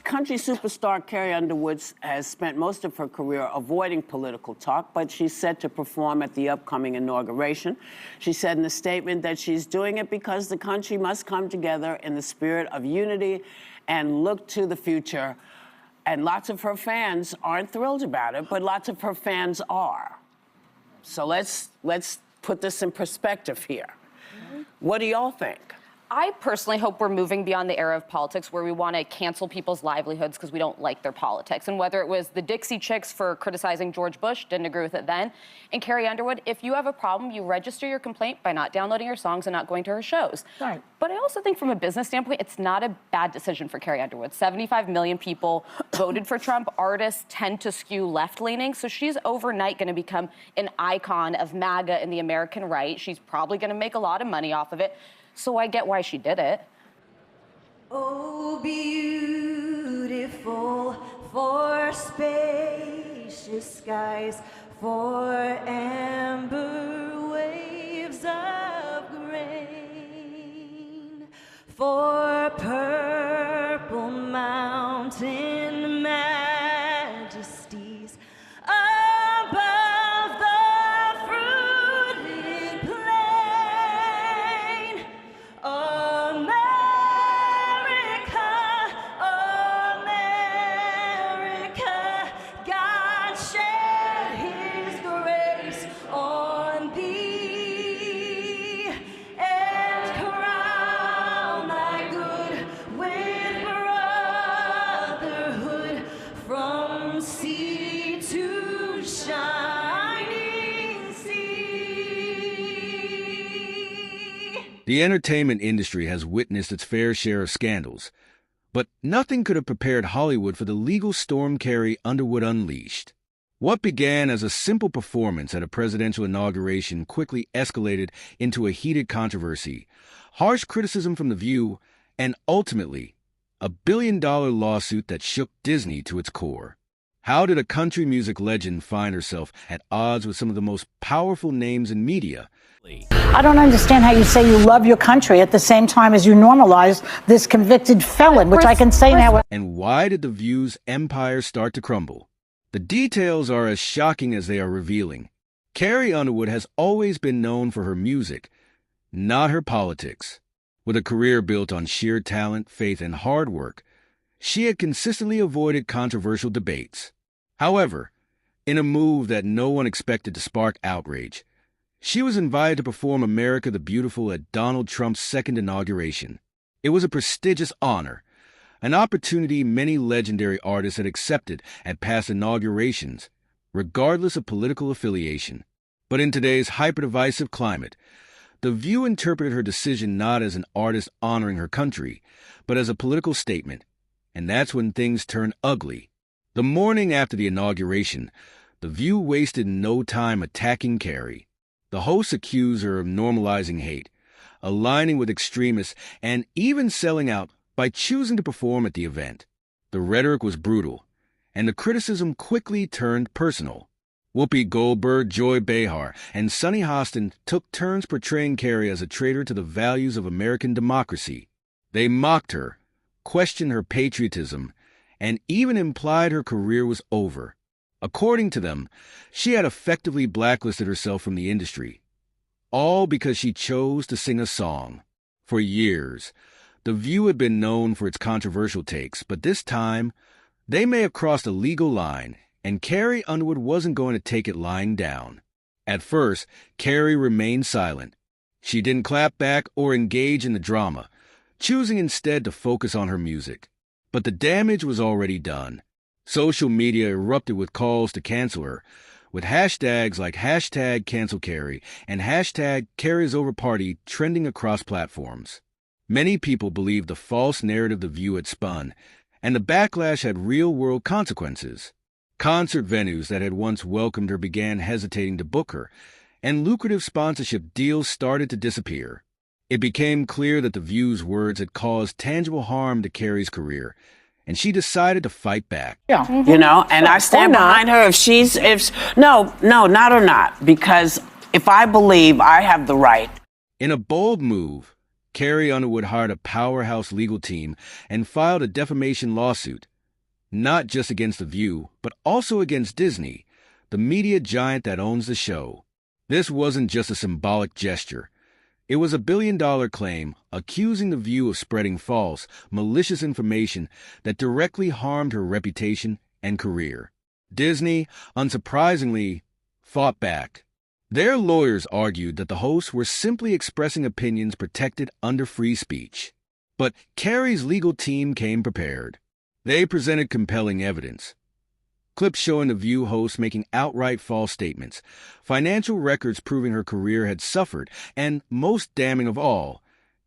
country superstar Carrie Underwood has spent most of her career avoiding political talk, but she's set to perform at the upcoming inauguration. She said in a statement that she's doing it because the country must come together in the spirit of unity and look to the future. And lots of her fans aren't thrilled about it, but lots of her fans are. So let's put this in perspective here. What do y'all think? I personally hope we're moving beyond the era of politics where we want to cancel people's livelihoods because we don't like their politics. And whether it was the Dixie Chicks for criticizing George Bush, didn't agree with it then, and Carrie Underwood, if you have a problem, you register your complaint by not downloading her songs and not going to her shows. Right. But I also think from a business standpoint, it's not a bad decision for Carrie Underwood. 75 million people voted for Trump. Artists tend to skew left-leaning, so she's overnight going to become an icon of MAGA and the American right. She's probably going to make a lot of money off of it. So I get why she did it. Oh, beautiful for spacious skies, for amber waves of grain, for purple mountain majesties above the fruited plain. America, America, God shed his grace on thee and crown thy good with brotherhood from sea to shining sea. The entertainment industry has witnessed its fair share of scandals, but nothing could have prepared Hollywood for the legal storm Carrie Underwood unleashed. What began as a simple performance at a presidential inauguration quickly escalated into a heated controversy, harsh criticism from The View, and ultimately, a billion-dollar lawsuit that shook Disney to its core. How did a country music legend find herself at odds with some of the most powerful names in media? I don't understand how you say you love your country at the same time as you normalize this convicted felon, which I can say now. And why did The View's empire start to crumble? The details are as shocking as they are revealing. Carrie Underwood has always been known for her music, not her politics. With a career built on sheer talent, faith, and hard work, she had consistently avoided controversial debates. However, in a move that no one expected to spark outrage, she was invited to perform America the Beautiful at Donald Trump's second inauguration. It was a prestigious honor, an opportunity many legendary artists had accepted at past inaugurations, regardless of political affiliation. But in today's hyper-divisive climate, The View interpreted her decision not as an artist honoring her country, but as a political statement, and that's when things turned ugly. The morning after the inauguration, The View wasted no time attacking Carrie. The hosts accused her of normalizing hate, aligning with extremists, and even selling out by choosing to perform at the event. The rhetoric was brutal, and the criticism quickly turned personal. Whoopi Goldberg, Joy Behar, and Sunny Hostin took turns portraying Carrie as a traitor to the values of American democracy. They mocked her, questioned her patriotism, and even implied her career was over. According to them, she had effectively blacklisted herself from the industry, all because she chose to sing a song. For years, The View had been known for its controversial takes, but this time, they may have crossed a legal line, and Carrie Underwood wasn't going to take it lying down. At first, Carrie remained silent. She didn't clap back or engage in the drama, choosing instead to focus on her music. But the damage was already done. Social media erupted with calls to cancel her, with hashtags like #CancelCarrie and #CarriesOverParty trending across platforms. Many people believed the false narrative The View had spun, and the backlash had real-world consequences. Concert venues that had once welcomed her began hesitating to book her, and lucrative sponsorship deals started to disappear. It became clear that The View's words had caused tangible harm to Carrie's career, and she decided to fight back. Yeah, you know, and I stand behind her not, because if I believe I have the right. In a bold move, Carrie Underwood hired a powerhouse legal team and filed a defamation lawsuit, not just against The View, but also against Disney, the media giant that owns the show. This wasn't just a symbolic gesture. It was a billion-dollar claim accusing The View of spreading false, malicious information that directly harmed her reputation and career. Disney, unsurprisingly, fought back. Their lawyers argued that the hosts were simply expressing opinions protected under free speech. But Carrie's legal team came prepared. They presented compelling evidence. Clips showing The View host making outright false statements, financial records proving her career had suffered, and, most damning of all,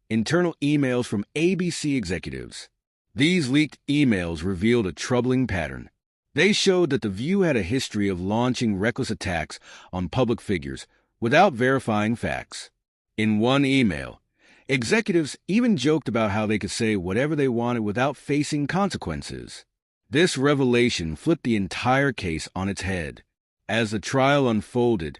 internal emails from ABC executives. These leaked emails revealed a troubling pattern. They showed that The View had a history of launching reckless attacks on public figures without verifying facts. In one email, executives even joked about how they could say whatever they wanted without facing consequences. This revelation flipped the entire case on its head. As the trial unfolded,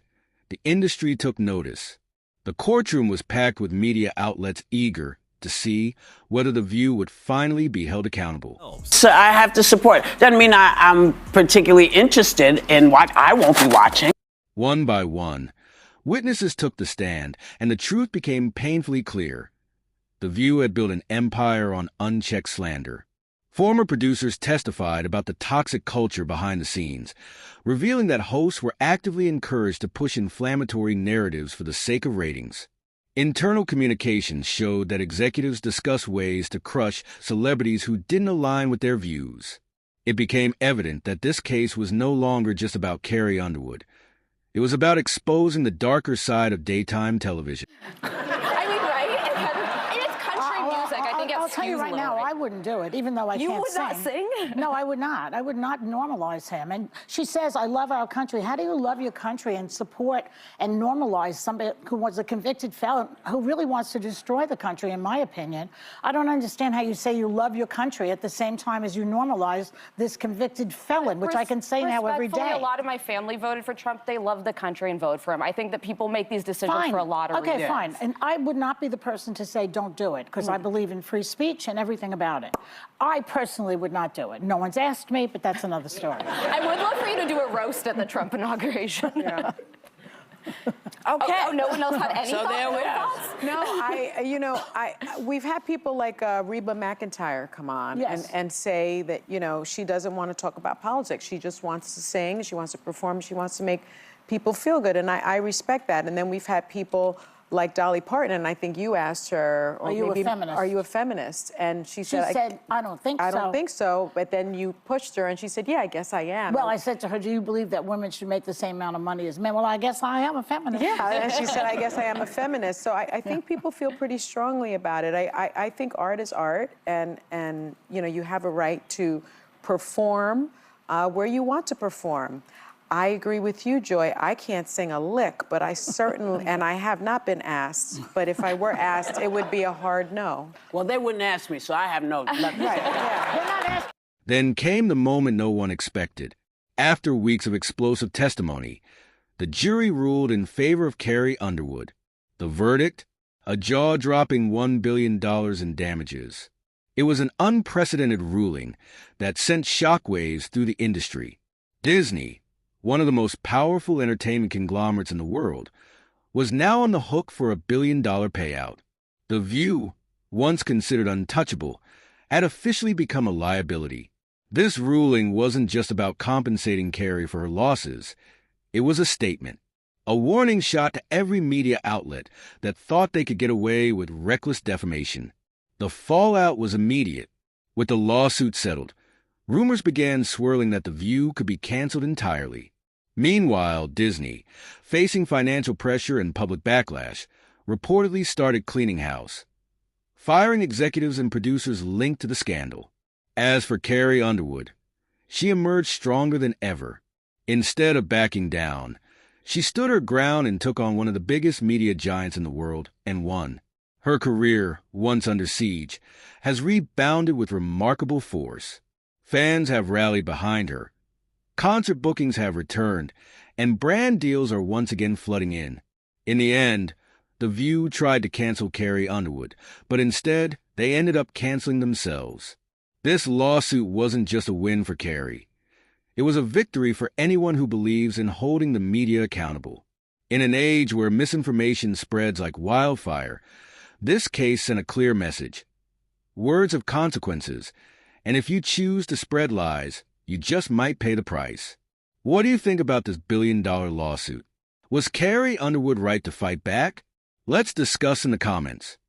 the industry took notice. The courtroom was packed with media outlets eager to see whether The View would finally be held accountable. So I have to support. Doesn't mean I'm particularly interested in what I won't be watching. One by one, witnesses took the stand, and the truth became painfully clear. The View had built an empire on unchecked slander. Former producers testified about the toxic culture behind the scenes, revealing that hosts were actively encouraged to push inflammatory narratives for the sake of ratings. Internal communications showed that executives discussed ways to crush celebrities who didn't align with their views. It became evident that this case was no longer just about Carrie Underwood. It was about exposing the darker side of daytime television. I mean, right? It's country music. I think I'll tell you right now, I wouldn't do it, even though I can't sing. You would not sing? No, I would not. I would not normalize him. And she says, I love our country. How do you love your country and support and normalize somebody who was a convicted felon who really wants to destroy the country, in my opinion? I don't understand how you say you love your country at the same time as you normalize this convicted felon, which I can say now every day. A lot of my family voted for Trump. They love the country and vote for him. I think that people make these decisions for a lot of reasons. Okay, fine. And I would not be the person to say don't do it, because I believe in free speech and everything about it. I personally would not do it. No one's asked me, but that's another story. I would love for you to do a roast at the Trump inauguration. Yeah. Okay. Oh, no one else had any So thoughts? there we are. No, we've had people like Reba McEntire come on Yes. and say that, she doesn't want to talk about politics. She just wants to sing, she wants to perform, she wants to make people feel good. And I respect that. And then we've had people like Dolly Parton, and I think you asked her, or Are you a maybe, feminist? are you a feminist? And she She said, said, I don't think so. I don't think so. But then you pushed her, and she said, yeah, I guess I am. Well, I said to her, do you believe that women should make the same amount of money as men? Well, I guess I am a feminist. Yeah, and she said, I guess I am a feminist. So I think people feel pretty strongly about it. I think art is art, and you have a right to perform where you want to perform. I agree with you, Joy. I can't sing a lick, but I certainly, and I have not been asked, but if I were asked, it would be a hard no. Well, they wouldn't ask me, so I have no. Right, yeah. They're not asking. Then came the moment no one expected. After weeks of explosive testimony, the jury ruled in favor of Carrie Underwood. The verdict? A jaw-dropping $1 billion in damages. It was an unprecedented ruling that sent shockwaves through the industry. Disney, one of the most powerful entertainment conglomerates in the world, was now on the hook for $1 billion payout. The View, once considered untouchable, had officially become a liability. This ruling wasn't just about compensating Carrie for her losses. It was a statement, a warning shot to every media outlet that thought they could get away with reckless defamation. The fallout was immediate. With the lawsuit settled, rumors began swirling that The View could be canceled entirely. Meanwhile, Disney, facing financial pressure and public backlash, reportedly started cleaning house, firing executives and producers linked to the scandal. As for Carrie Underwood, she emerged stronger than ever. Instead of backing down, she stood her ground and took on one of the biggest media giants in the world and won. Her career, once under siege, has rebounded with remarkable force. Fans have rallied behind her. Concert bookings have returned, and brand deals are once again flooding in. In the end, The View tried to cancel Carrie Underwood, but instead, they ended up canceling themselves. This lawsuit wasn't just a win for Carrie. It was a victory for anyone who believes in holding the media accountable. In an age where misinformation spreads like wildfire, this case sent a clear message. Words have consequences, and if you choose to spread lies, you just might pay the price. What do you think about this billion-dollar lawsuit? Was Carrie Underwood right to fight back? Let's discuss in the comments.